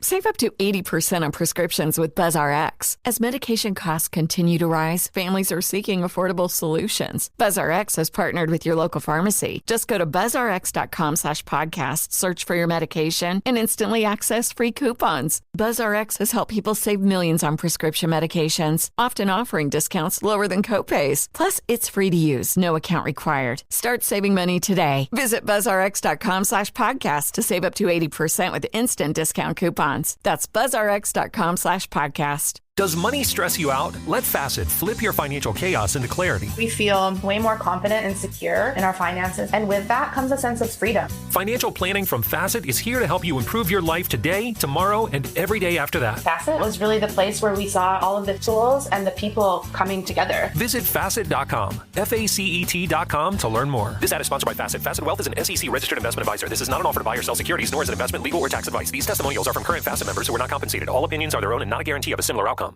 Save up to 80% on prescriptions with BuzzRx. As medication costs continue to rise, families are seeking affordable solutions. BuzzRx has partnered with your local pharmacy. Just go to buzzrx.com/podcast, search for your medication, and instantly access free coupons. BuzzRx has helped people save millions on prescription medications, often offering discounts lower than copays. Plus, it's free to use, no account required. Start saving money today. Visit buzzrx.com/podcast to save up to 80% with instant discount coupons. That's buzzrx.com/podcast. Does money stress you out? Let Facet flip your financial chaos into clarity. We feel way more confident and secure in our finances, and with that comes a sense of freedom. Financial planning from Facet is here to help you improve your life today, tomorrow, and every day after that. Facet was really the place where we saw all of the tools and the people coming together. Visit Facet.com, FACET.com to learn more. This ad is sponsored by Facet. Facet Wealth is an SEC registered investment advisor. This is not an offer to buy or sell securities, nor is it investment, legal, or tax advice. These testimonials are from current Facet members who are not compensated. All opinions are their own and not a guarantee of a similar outcome.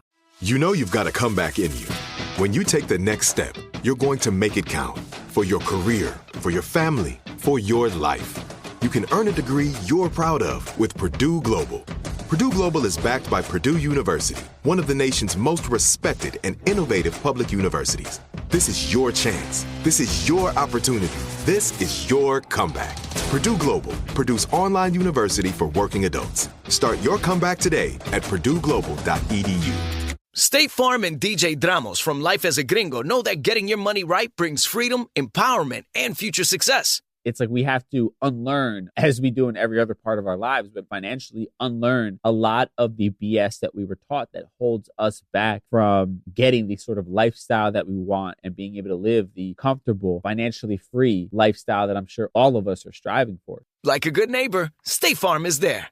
You know you've got a comeback in you. When you take the next step, you're going to make it count. For your career, for your family, for your life. You can earn a degree you're proud of with Purdue Global. Purdue Global is backed by Purdue University, one of the nation's most respected and innovative public universities. This is your chance. This is your opportunity. This is your comeback. Purdue Global, Purdue's online university for working adults. Start your comeback today at purdueglobal.edu. State Farm and DJ Dramos from Life as a Gringo know that getting your money right brings freedom, empowerment, and future success. It's like we have to unlearn, as we do in every other part of our lives, but financially unlearn a lot of the BS that we were taught that holds us back from getting the sort of lifestyle that we want and being able to live the comfortable, financially free lifestyle that I'm sure all of us are striving for. Like a good neighbor, State Farm is there.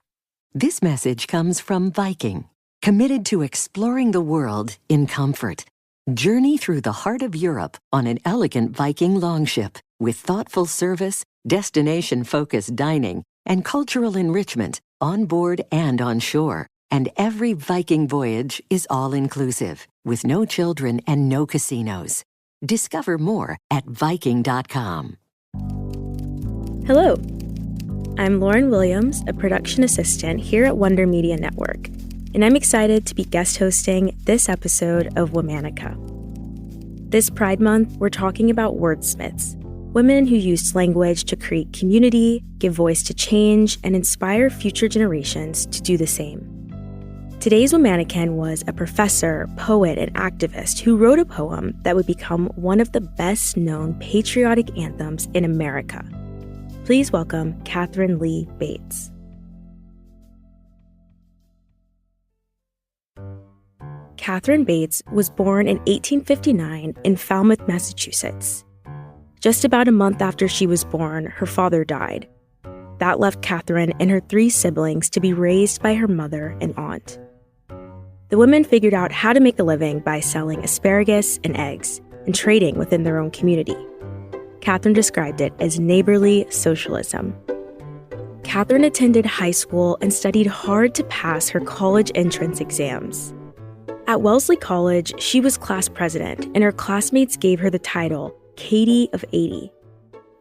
This message comes from Viking, committed to exploring the world in comfort. Journey through the heart of Europe on an elegant Viking longship with thoughtful service, destination-focused dining, and cultural enrichment on board and on shore. And every Viking voyage is all-inclusive, with no children and no casinos. Discover more at Viking.com. Hello, I'm Lauren Williams, a production assistant here at Wonder Media Network, and I'm excited to be guest hosting this episode of Womanica. This Pride Month, we're talking about wordsmiths, women who used language to create community, give voice to change, and inspire future generations to do the same. Today's Womanican was a professor, poet, and activist who wrote a poem that would become one of the best-known patriotic anthems in America. Please welcome Katharine Lee Bates. Katharine Bates was born in 1859 in Falmouth, Massachusetts. Just about a month after she was born, her father died. That left Katharine and her 3 siblings to be raised by her mother and aunt. The women figured out how to make a living by selling asparagus and eggs and trading within their own community. Katharine described it as neighborly socialism. Katharine attended high school and studied hard to pass her college entrance exams. At Wellesley College, she was class president, and her classmates gave her the title Katie of 80.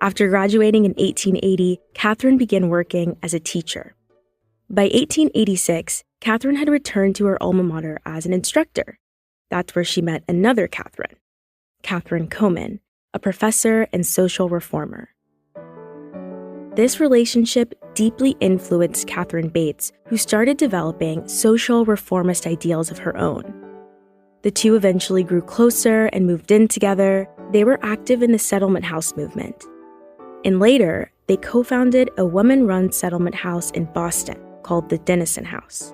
After graduating in 1880, Katharine began working as a teacher. By 1886, Katharine had returned to her alma mater as an instructor. That's where she met another Katharine, Katherine Coman, a professor and social reformer. This relationship deeply influenced Katharine Bates, who started developing social reformist ideals of her own. The two eventually grew closer and moved in together. They were active in the settlement house movement. And later, they co-founded a woman-run settlement house in Boston called the Denison House.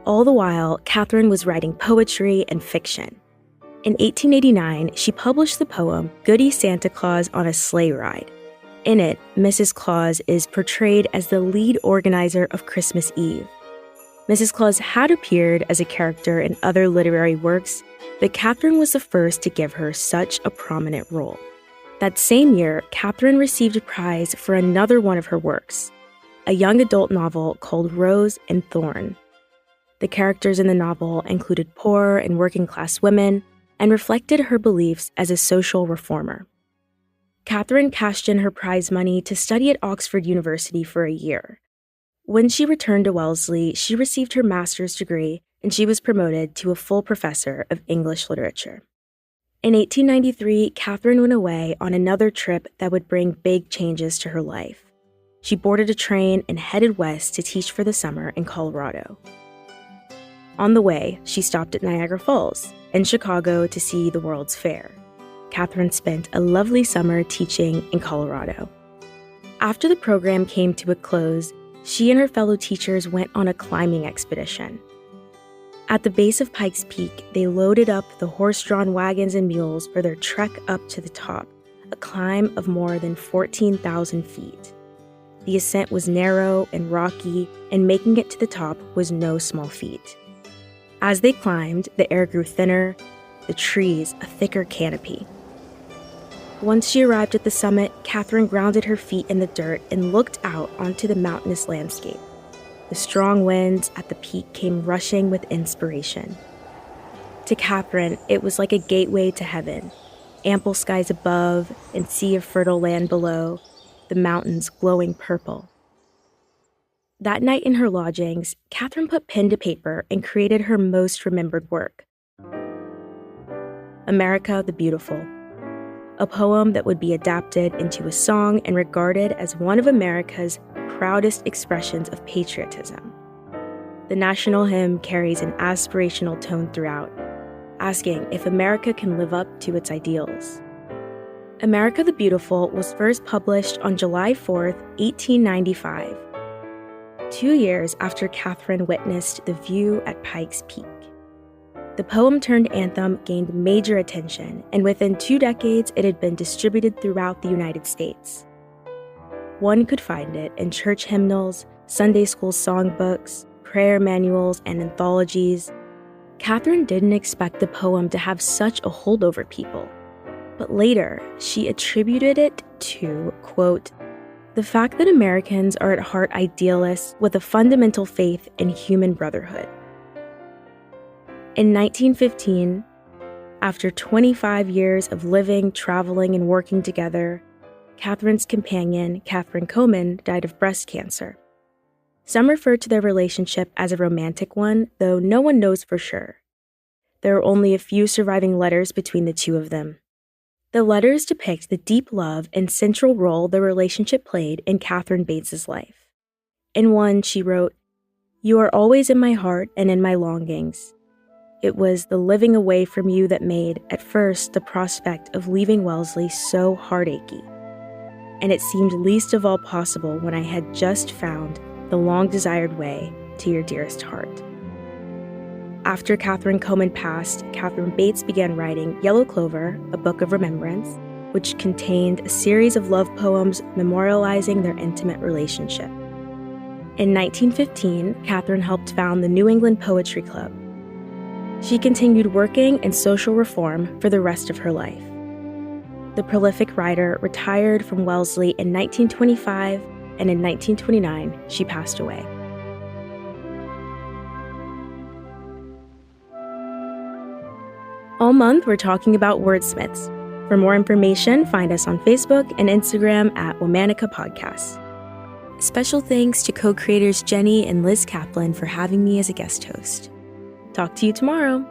All the while, Katharine was writing poetry and fiction. In 1889, she published the poem Goody Santa Claus on a Sleigh Ride. In it, Mrs. Claus is portrayed as the lead organizer of Christmas Eve. Mrs. Claus had appeared as a character in other literary works, but Katharine was the first to give her such a prominent role. That same year, Katharine received a prize for another one of her works, a young adult novel called Rose and Thorn. The characters in the novel included poor and working-class women and reflected her beliefs as a social reformer. Katharine cashed in her prize money to study at Oxford University for a year. When she returned to Wellesley, she received her master's degree and she was promoted to a full professor of English literature. In 1893, Katharine went away on another trip that would bring big changes to her life. She boarded a train and headed west to teach for the summer in Colorado. On the way, she stopped at Niagara Falls and Chicago to see the World's Fair. Katharine spent a lovely summer teaching in Colorado. After the program came to a close, she and her fellow teachers went on a climbing expedition. At the base of Pikes Peak, they loaded up the horse-drawn wagons and mules for their trek up to the top, a climb of more than 14,000 feet. The ascent was narrow and rocky, and making it to the top was no small feat. As they climbed, the air grew thinner, the trees a thicker canopy. Once she arrived at the summit, Katharine grounded her feet in the dirt and looked out onto the mountainous landscape. The strong winds at the peak came rushing with inspiration. To Katharine, it was like a gateway to heaven. Ample skies above and sea of fertile land below, the mountains glowing purple. That night in her lodgings, Katharine put pen to paper and created her most remembered work, America the Beautiful, a poem that would be adapted into a song and regarded as one of America's proudest expressions of patriotism. The national hymn carries an aspirational tone throughout, asking if America can live up to its ideals. America the Beautiful was first published on July 4, 1895, 2 years after Katharine witnessed the view at Pikes Peak. The poem-turned-anthem gained major attention, and within 2 decades it had been distributed throughout the United States. One could find it in church hymnals, Sunday school songbooks, prayer manuals, and anthologies. Katharine didn't expect the poem to have such a hold over people, but later she attributed it to, quote, the fact that Americans are at heart idealists with a fundamental faith in human brotherhood. In 1915, after 25 years of living, traveling, and working together, Katharine's companion, Katherine Coman, died of breast cancer. Some refer to their relationship as a romantic one, though no one knows for sure. There are only a few surviving letters between the two of them. The letters depict the deep love and central role the relationship played in Katharine Bates' life. In one, she wrote, "You are always in my heart and in my longings. It was the living away from you that made, at first, the prospect of leaving Wellesley so heartachy. And it seemed least of all possible when I had just found the long-desired way to your dearest heart." After Katherine Coman passed, Katharine Bates began writing Yellow Clover, a book of remembrance, which contained a series of love poems memorializing their intimate relationship. In 1915, Katharine helped found the New England Poetry Club. She continued working in social reform for the rest of her life. The prolific writer retired from Wellesley in 1925, and in 1929, she passed away. All month, we're talking about Wordsmiths. For more information, find us on Facebook and Instagram at Womanica Podcasts. Special thanks to co-creators Jenny and Liz Kaplan for having me as a guest host. Talk to you tomorrow.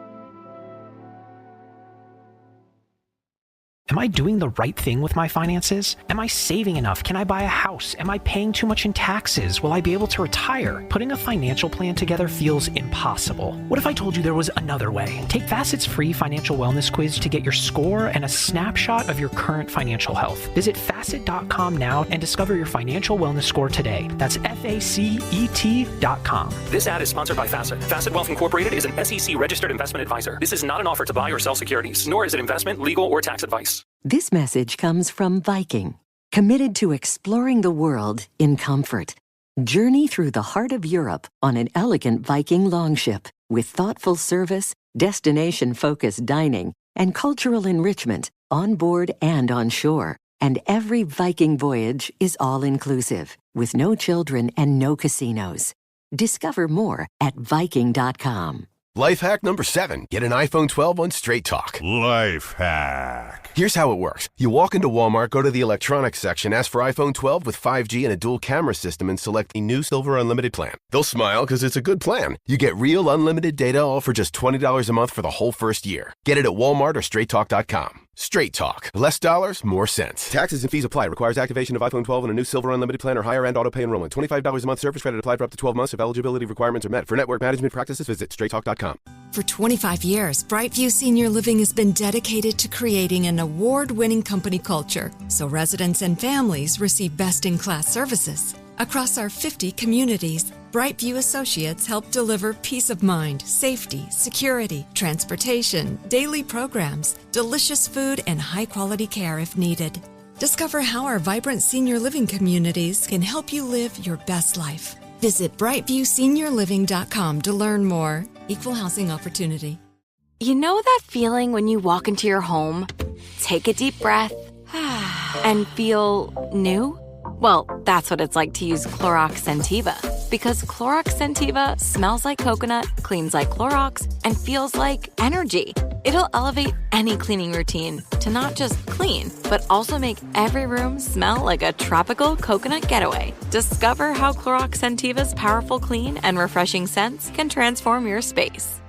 Am I doing the right thing with my finances? Am I saving enough? Can I buy a house? Am I paying too much in taxes? Will I be able to retire? Putting a financial plan together feels impossible. What if I told you there was another way? Take Facet's free financial wellness quiz to get your score and a snapshot of your current financial health. Visit Facet.com now and discover your financial wellness score today. That's FACET.com. This ad is sponsored by Facet. Facet Wealth Incorporated is an SEC registered investment advisor. This is not an offer to buy or sell securities, nor is it investment, legal, or tax advice. This message comes from Viking, committed to exploring the world in comfort. Journey through the heart of Europe on an elegant Viking longship with thoughtful service, destination-focused dining, and cultural enrichment on board and on shore. And every Viking voyage is all-inclusive, with no children and no casinos. Discover more at Viking.com. Life hack number 7. Get an iPhone 12 on Straight Talk. Life hack. Here's how it works. You walk into Walmart, go to the electronics section, ask for iPhone 12 with 5G and a dual camera system, and select the new Silver Unlimited plan. They'll smile because it's a good plan. You get real unlimited data all for just $20 a month for the whole first year. Get it at Walmart or straighttalk.com. Straight Talk. Less dollars, more sense. Taxes and fees apply. Requires activation of iPhone 12 and a new Silver Unlimited plan or higher end auto pay enrollment. $25 a month service credit applied for up to 12 months if eligibility requirements are met. For network management practices, visit straighttalk.com. For 25 years, Brightview Senior Living has been dedicated to creating an award-winning company culture so residents and families receive best-in-class services. Across our 50 communities, Brightview Associates help deliver peace of mind, safety, security, transportation, daily programs, delicious food, and high-quality care if needed. Discover how our vibrant senior living communities can help you live your best life. Visit brightviewseniorliving.com to learn more. Equal housing opportunity. You know that feeling when you walk into your home, take a deep breath, and feel new? Well, that's what it's like to use Clorox Scentiva. Because Clorox Scentiva smells like coconut, cleans like Clorox, and feels like energy. It'll elevate any cleaning routine to not just clean, but also make every room smell like a tropical coconut getaway. Discover how Clorox Scentiva's powerful clean and refreshing scents can transform your space.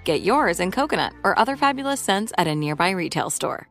Get yours in coconut or other fabulous scents at a nearby retail store.